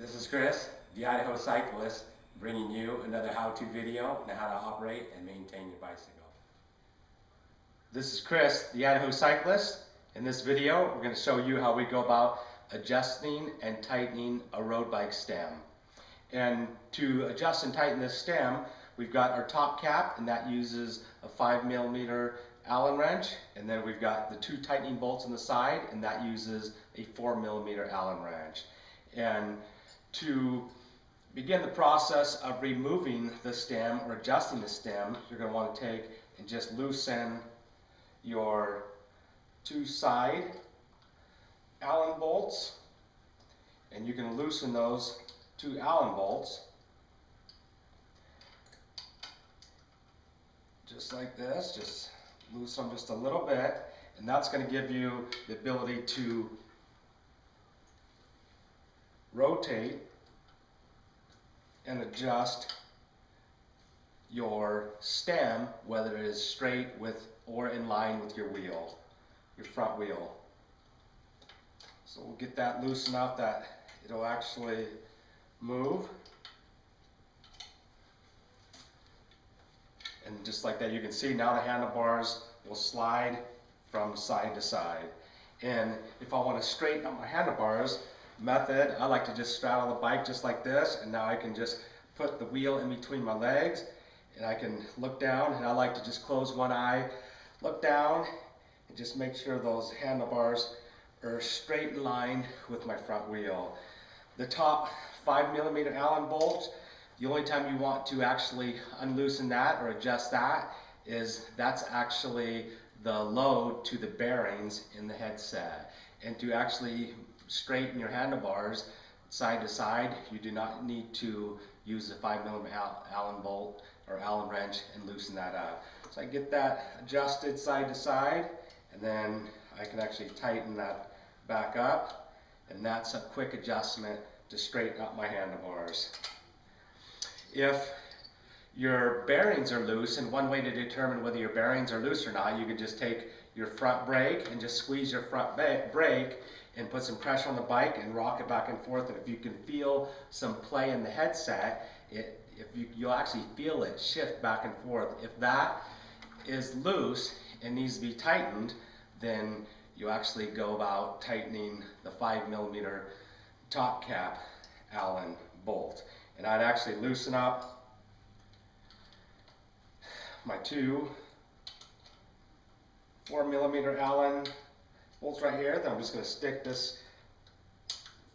This is Chris, the Idaho Cyclist, bringing you another how-to video on how to operate and maintain your bicycle. This is Chris, the Idaho Cyclist. In this video, we're going to show you how we go about adjusting and tightening a road bike stem. And to adjust and tighten this stem, we've got our top cap, and that uses a 5mm Allen wrench, and then we've got the two tightening bolts on the side, and that uses a 4mm Allen wrench. And to begin the process of removing the stem or adjusting the stem, you're going to want to take and just loosen your two side Allen bolts, and you can loosen those two Allen bolts just like this. Just loosen them just a little bit, and that's going to give you the ability to rotate and adjust your stem, whether it is straight with or in line with your wheel, your front wheel. So we'll get that loosened up that it'll actually move. And just like that, you can see now the handlebars will slide from side to side. And if I want to straighten up my handlebars method, I like to just straddle the bike just like this, and now I can just put the wheel in between my legs, and I can look down, and I like to just close one eye, look down, and just make sure those handlebars are straight in line with my front wheel. The top 5mm Allen bolt, the only time you want to actually unloosen that or adjust that is that's actually the load to the bearings in the headset. And to actually straighten your handlebars side to side, you do not need to use the 5mm Allen bolt or Allen wrench and loosen that up. So I get that adjusted side to side, and then I can actually tighten that back up, and that's a quick adjustment to straighten up my handlebars. If your bearings are loose, and one way to determine whether your bearings are loose or not, you can just take your front brake and just squeeze your front brake and put some pressure on the bike and rock it back and forth. And if you can feel some play in the headset, you'll actually feel it shift back and forth. If that is loose and needs to be tightened, then you actually go about tightening the 5mm top cap Allen bolt. And I'd actually loosen up my two 4mm Allen bolts right here. Then I'm just going to stick this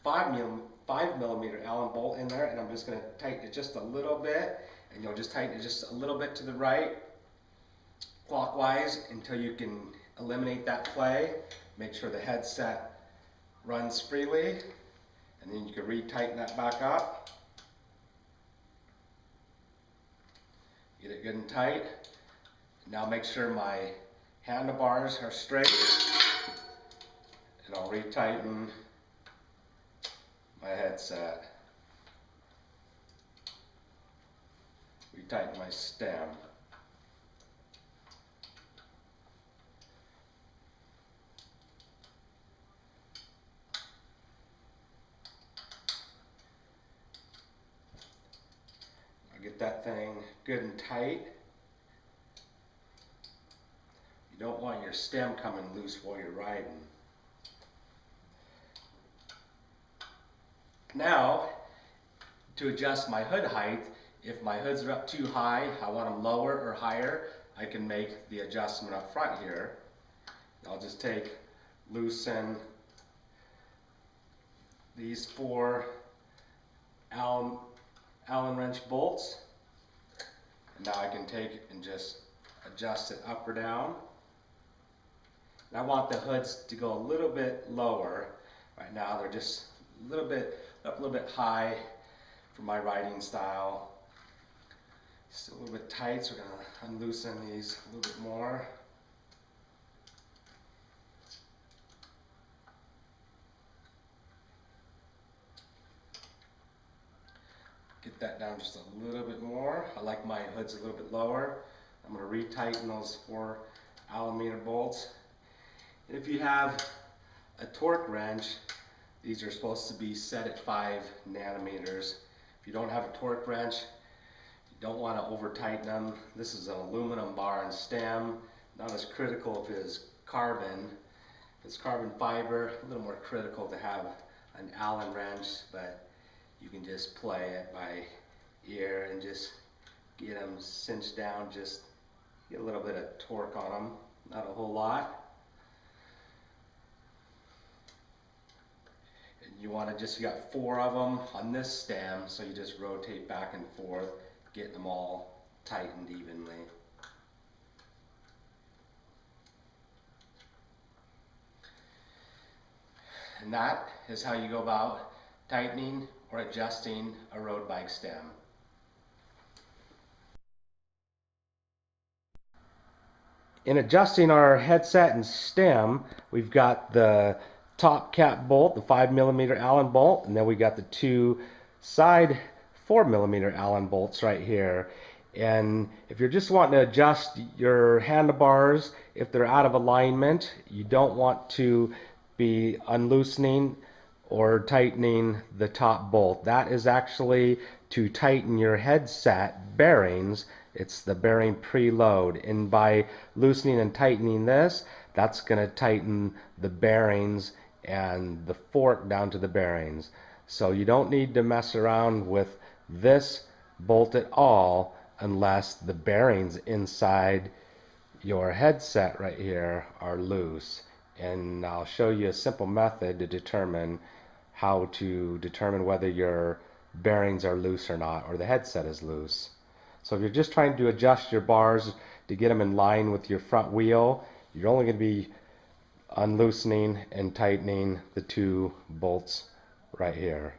5mm Allen bolt in there, and I'm just going to tighten it just a little bit, and you'll just tighten it just a little bit to the right, clockwise, until you can eliminate that play. Make sure the headset runs freely, and then you can re-tighten that back up. Get it good and tight. Now make sure my handlebars are straight, and I'll re-tighten my headset. Re-tighten my stem. Get that thing good and tight. You don't want your stem coming loose while you're riding. Now, to adjust my hood height, if my hoods are up too high, I want them lower or higher, I can make the adjustment up front here. I'll just loosen these four Allen wrench bolts, and now I can take and just adjust it up or down. And I want the hoods to go a little bit lower. Right now they're just a little bit up, a little bit high for my riding style. Still a little bit tight, so we're going to unloosen these a little bit more. Get that down just a little bit more. I like my hoods a little bit lower. I'm going to re-tighten those 4mm bolts. And if you have a torque wrench, These are supposed to be set at 5 nanometers. If you don't have a torque wrench, you don't want to over tighten them. This is an aluminum bar and stem, not as critical as carbon. It's carbon fiber, a little more critical to have an Allen wrench, but you can just play it by ear and just get them cinched down, just get a little bit of torque on them, not a whole lot. And you want to you got 4 of them on this stem, so you just rotate back and forth, getting them all tightened evenly. And that is how you go about tightening or adjusting a road bike stem. In adjusting our headset and stem, we've got the top cap bolt, the 5mm Allen bolt, and then we got the 2 side 4mm Allen bolts right here. And if you're just wanting to adjust your handlebars, if they're out of alignment, you don't want to be unloosening or tightening the top bolt. That is actually to tighten your headset bearings. It's the bearing preload, and by loosening and tightening this, that's going to tighten the bearings and the fork down to the bearings. So you don't need to mess around with this bolt at all unless the bearings inside your headset right here are loose. And I'll show you a simple method to determine how to determine whether your bearings are loose or not, or the headset is loose. So if you're just trying to adjust your bars to get them in line with your front wheel, you're only going to be unloosening and tightening the 2 bolts right here.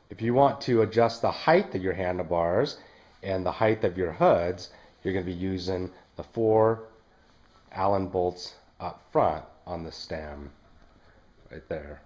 If you want to adjust the height of your handlebars and the height of your hoods, you're going to be using the 4 Allen bolts up front on the stem right there.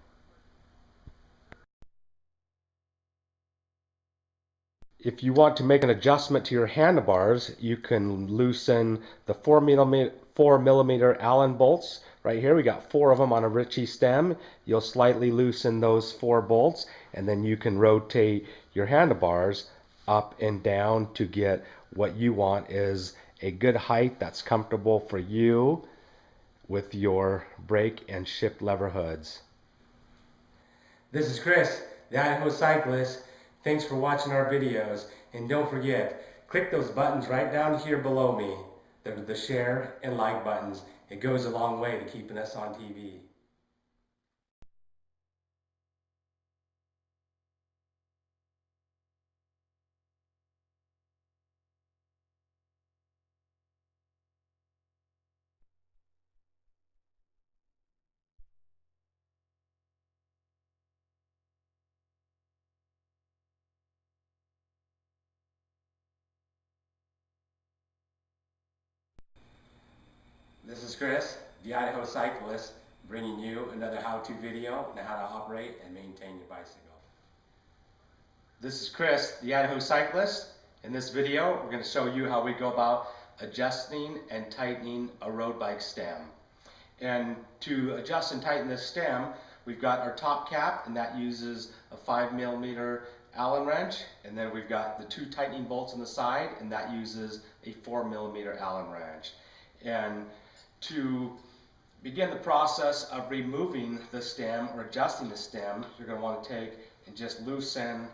If you want to make an adjustment to your handlebars, you can loosen the 4mm Allen bolts right here. We got 4 of them on a Ritchie stem. You'll slightly loosen those 4 bolts, and then you can rotate your handlebars up and down to get what you want is a good height that's comfortable for you with your brake and shift lever hoods. This is Chris, the Idaho Cyclist. Thanks for watching our videos, and don't forget, click those buttons right down here below me. They're the share and like buttons. It goes a long way to keeping us on TV. This is Chris, the Idaho Cyclist, bringing you another how-to video on how to operate and maintain your bicycle. This is Chris, the Idaho Cyclist. In this video, we're going to show you how we go about adjusting and tightening a road bike stem. And to adjust and tighten this stem, we've got our top cap, and that uses a 5mm Allen wrench, and then we've got the 2 tightening bolts on the side, and that uses a 4mm Allen wrench. And to begin the process of removing the stem or adjusting the stem, you're going to want to take and just loosen